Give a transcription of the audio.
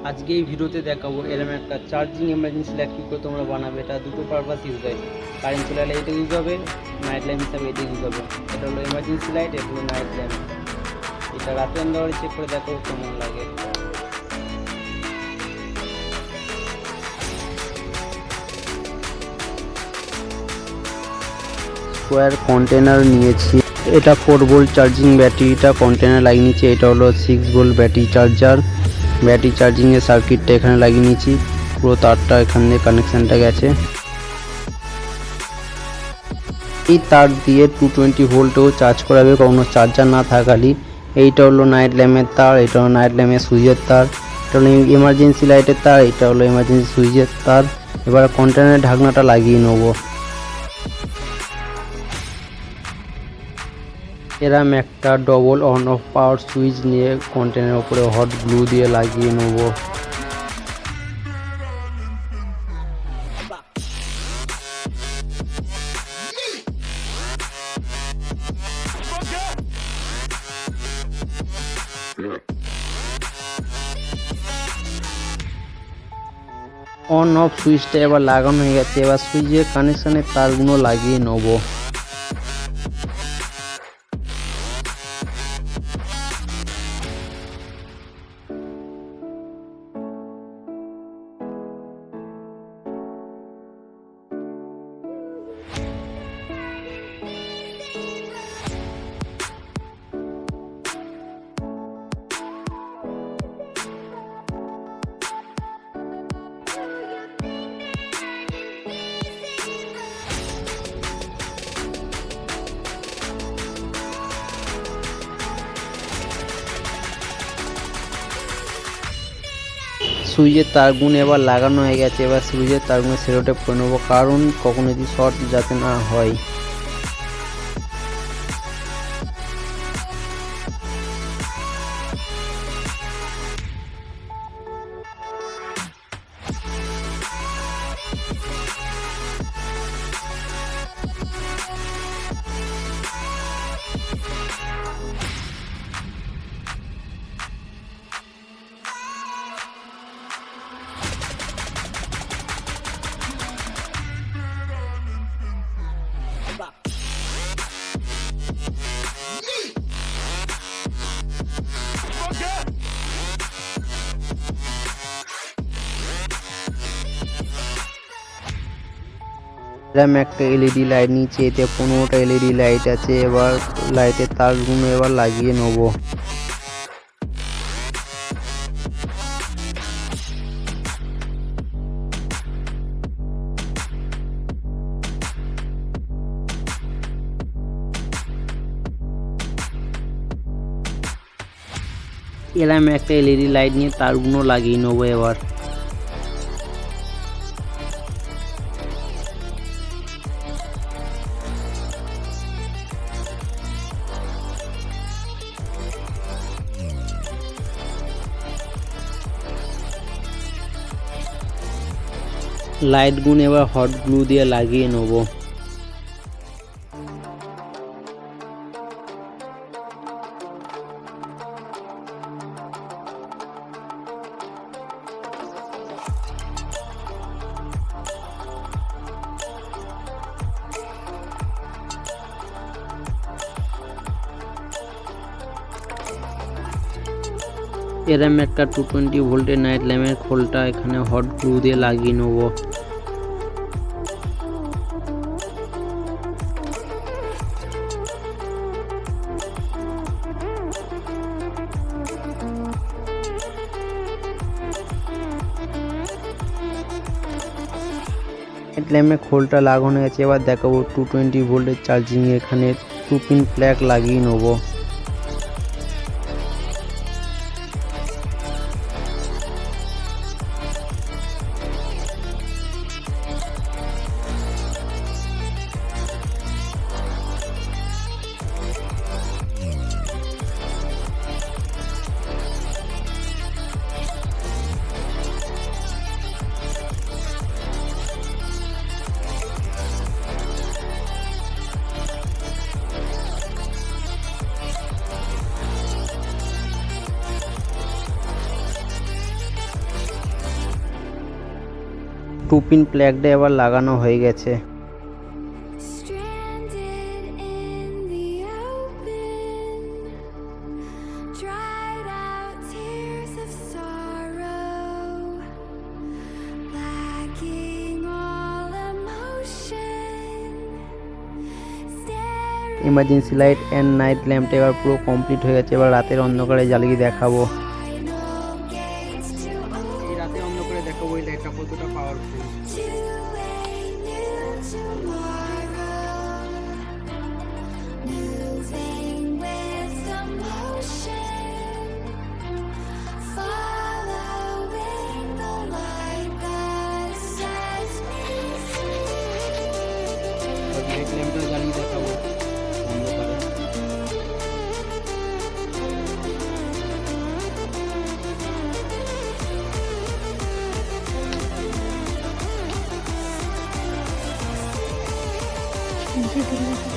আজকে এই ভিডিওতে দেখাবো এরকম একটা চার্জিং এমার্জেন্সি লাইট কী করে তোমরা বানাবে। এটা দুটো পারপাস ইউজ হয়, কারেন্ট চলে গেলে এটা ইউজ হবে, নাইট ল্যাম্প হিসাবে এটা ইউজ হবে। এটা হলো এমার্জেন্সি লাইট, এটা হলো নাইট ল্যাম্প। এটা রাতে অন্ধকারে চেক করে দেখো কেমন লাগে। স্কোয়ার কন্টেনার নিয়েছি, এটা 4 ভোল্ট চার্জিং ব্যাটারিটা কন্টেনার লাগিয়ে নিয়েছি। এটা হলো 6 ভোল্ট ব্যাটারি চার্জার। ব্যাটারি চার্জিংয়ের সার্কিটটা এখানে লাগিয়ে নিয়েছি, পুরো তারটা এখানে কানেকশানটা গেছে। এই তার দিয়ে 220 ভোল্টেও চার্জ করাবে কোনো চার্জার না থাকালি। এইটা হলো নাইট ল্যাম্পের তার, এটা হলো নাইট ল্যাম্পের সুইচের তার, এটা হলো এমার্জেন্সি লাইটের তার, এটা হলো এমার্জেন্সি সুইচের তার। এবার কন্টেনারের ঢাকনাটা লাগিয়ে নেবো। এরম একটা double on of power switch নিয়ে কন্টেনারের উপরে হট গ্লু দিয়ে লাগিয়ে নেব। অন অফ সুইচটা এবার লাগানো হয়ে গেছে, এবার সুইচের কানেকশানের তারগুলো লাগিয়ে নেব। সুইচের তারগুলো এবার লাগানো হয়ে গেছে, এবার সুইচের তারগুলো সেলোটেপ করে নেবো, কারণ কখনো যদি শর্ট যাতে না হয়। এরকম একটা এলইডি লাইট নিচে, এতে 15টা এলইডি লাইট আছে। এবার লাইটের তারগুলো এবার লাগিয়ে নেব। এরকম একটা এলইডি লাইট নিয়ে তারগুলো লাগিয়ে নেবো। এবার লাইটগুলো এবার হট গ্লু দিয়ে লাগিয়ে নেব। এরম একটা 220 ভোল্টের নাইট ল্যাম্পের খোলটা এখানে হট গ্লু দিয়ে লাগিয়ে নেব। নাইট ল্যাম্পের খোলটা লাগানো হয়েছে, এবার দেখাবো 220 ভোল্টের চার্জিং। এখানে 2 পিন প্লাগ লাগিয়ে নেব। টু পিন প্লাগটা এবার লাগানো হয়ে গেছে। Stranded in the open, dried out tears of sorrow, lacking all emotion, staring emergency light and night ল্যাম্পটা এবার পুরো কমপ্লিট হয়ে গেছে। এবার রাতের অন্ধকারে জ্বালিয়ে দেখাবো। final gates to এই রাতের অন্ধকারে দেখাবো এই লাইটটা কতটা powerful. to a new tomorrow, moving with the motion, following the light that sets me free. Night ল্যাম্পটা জ্বালিয়ে দেখাবো অন্ধকারে। Thank you.